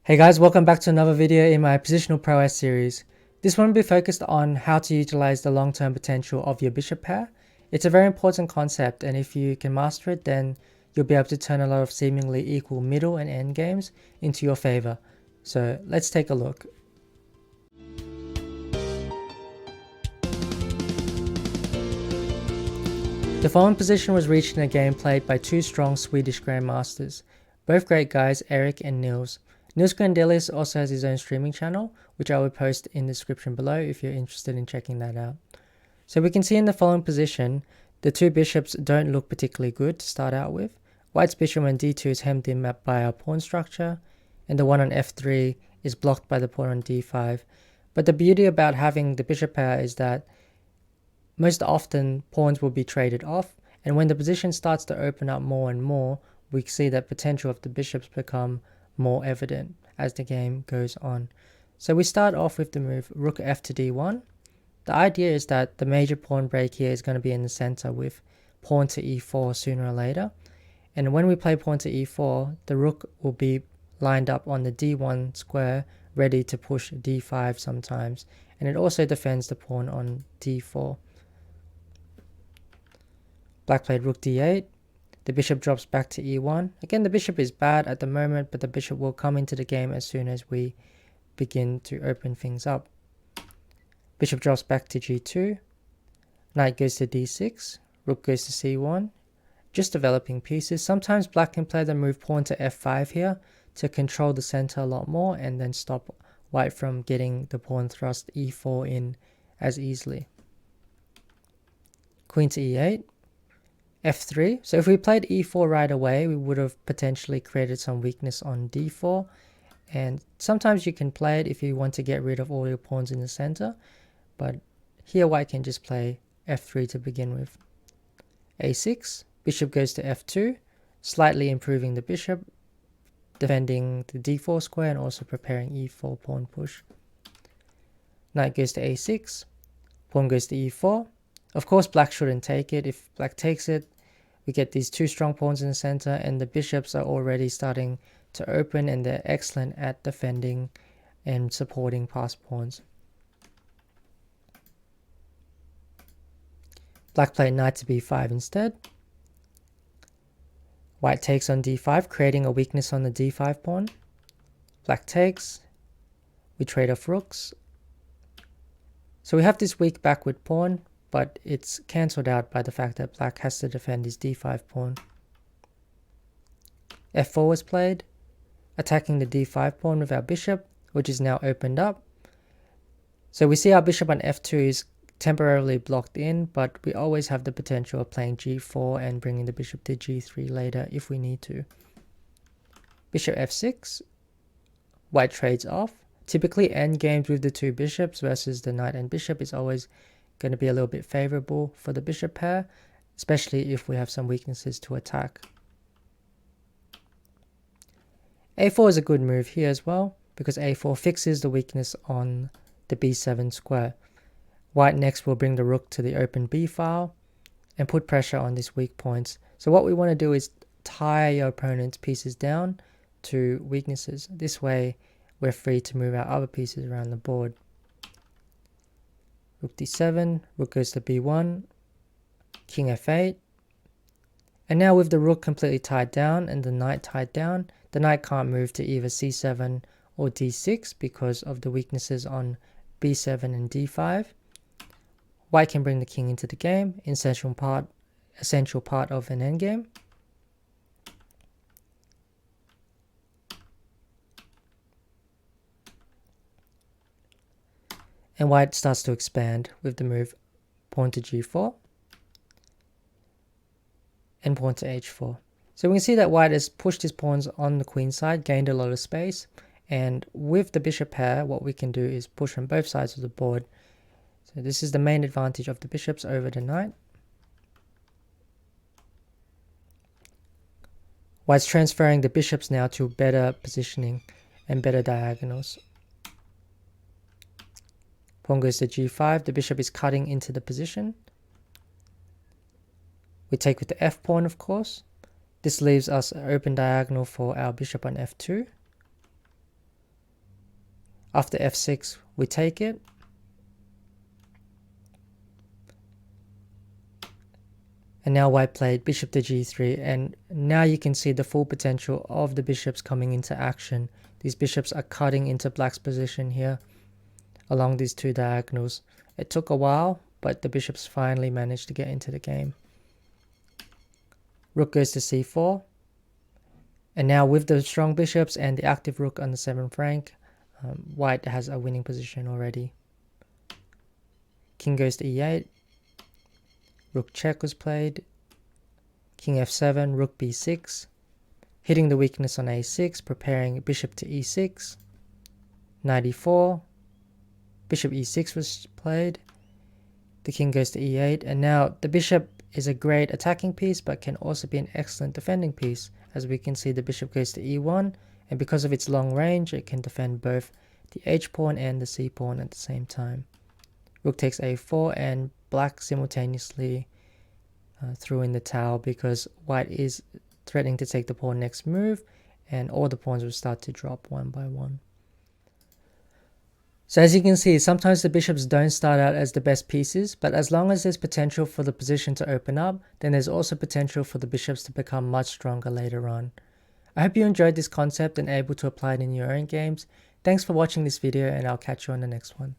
Hey guys, welcome back to another video in my positional prowess series. This one will be focused on how to utilize the long-term potential of your bishop pair. It's a very important concept, and if you can master it, then you'll be able to turn a lot of seemingly equal middle and end games into your favor. So let's take a look. The following position was reached in a game played by two strong Swedish grandmasters, both great guys, Eric and Nils. Nils Grandelius also has his own streaming channel, which I will post in the description below if you're interested in checking that out. So we can see in the following position, the two bishops don't look particularly good to start out with. White's bishop on d2 is hemmed in by our pawn structure, and the one on f3 is blocked by the pawn on d5. But the beauty about having the bishop pair is that most often pawns will be traded off, and when the position starts to open up more and more, we see that potential of the bishops become more evident as the game goes on. So we start off with the move rook f to d1. The idea is that the major pawn break here is going to be in the center with pawn to e4 sooner or later. And when we play pawn to e4, the rook will be lined up on the d1 square, ready to push d5 sometimes. And it also defends the pawn on d4. Black played rook d8. The bishop drops back to e1. Again, the bishop is bad at the moment, but the bishop will come into the game as soon as we begin to open things up. Bishop drops back to g2. Knight goes to d6. Rook goes to c1. Just developing pieces. Sometimes black can play the move pawn to f5 here to control the center a lot more and then stop white from getting the pawn thrust e4 in as easily. Queen to e8. f3. So if we played e4 right away, we would have potentially created some weakness on d4. And sometimes you can play it if you want to get rid of all your pawns in the center. But here white can just play f3 to begin with. a6. Bishop goes to f2. Slightly improving the bishop, defending the d4 square and also preparing e4 pawn push. Knight goes to a6. Pawn goes to e4. Of course, black shouldn't take it. If black takes it, we get these two strong pawns in the center, and the bishops are already starting to open, and they're excellent at defending and supporting passed pawns. Black played knight to b5 instead. White takes on d5, creating a weakness on the d5 pawn. Black takes. We trade off rooks. So we have this weak backward pawn, but it's cancelled out by the fact that black has to defend his d5 pawn. f4 was played, attacking the d5 pawn with our bishop, which is now opened up. So we see our bishop on f2 is temporarily blocked in, but we always have the potential of playing g4 and bringing the bishop to g3 later if we need to. Bishop f6, white trades off. Typically endgames with the two bishops versus the knight and bishop is always going to be a little bit favorable for the bishop pair, especially if we have some weaknesses to attack. a4 is a good move here as well, because a4 fixes the weakness on the b7 square. White next will bring the rook to the open b file and put pressure on these weak points. So what we want to do is tie your opponent's pieces down to weaknesses. This way we're free to move our other pieces around the board. Rook d7, rook goes to b1, king f8. And now with the rook completely tied down and the knight tied down, the knight can't move to either c7 or d6 because of the weaknesses on b7 and d5. White can bring the king into the game, essential part of an endgame. And white starts to expand with the move pawn to g4 and pawn to h4. So we can see that white has pushed his pawns on the queen side, gained a lot of space, and with the bishop pair, what we can do is push on both sides of the board. So this is the main advantage of the bishops over the knight. White's transferring the bishops now to better positioning and better diagonals. Pawn goes to g5, the bishop is cutting into the position. We take with the f pawn, of course. This leaves us an open diagonal for our bishop on f2. After f6, we take it. And now white played bishop to g3, and now you can see the full potential of the bishops coming into action. These bishops are cutting into black's position here along these two diagonals. It took a while, but the bishops finally managed to get into the game. Rook goes to c4. And now with the strong bishops and the active rook on the 7th rank, white has a winning position already. King goes to e8. Rook check was played. King f7, rook b6. Hitting the weakness on a6, preparing bishop to e6. Knight e4. Bishop e6 was played. The king goes to e8, and now the bishop is a great attacking piece but can also be an excellent defending piece. As we can see, the bishop goes to e1, and because of its long range, it can defend both the h-pawn and the c-pawn at the same time. Rook takes a4, and black simultaneously threw in the towel because white is threatening to take the pawn next move, and all the pawns will start to drop one by one. So as you can see, sometimes the bishops don't start out as the best pieces, but as long as there's potential for the position to open up, then there's also potential for the bishops to become much stronger later on. I hope you enjoyed this concept and able to apply it in your own games. Thanks for watching this video, and I'll catch you on the next one.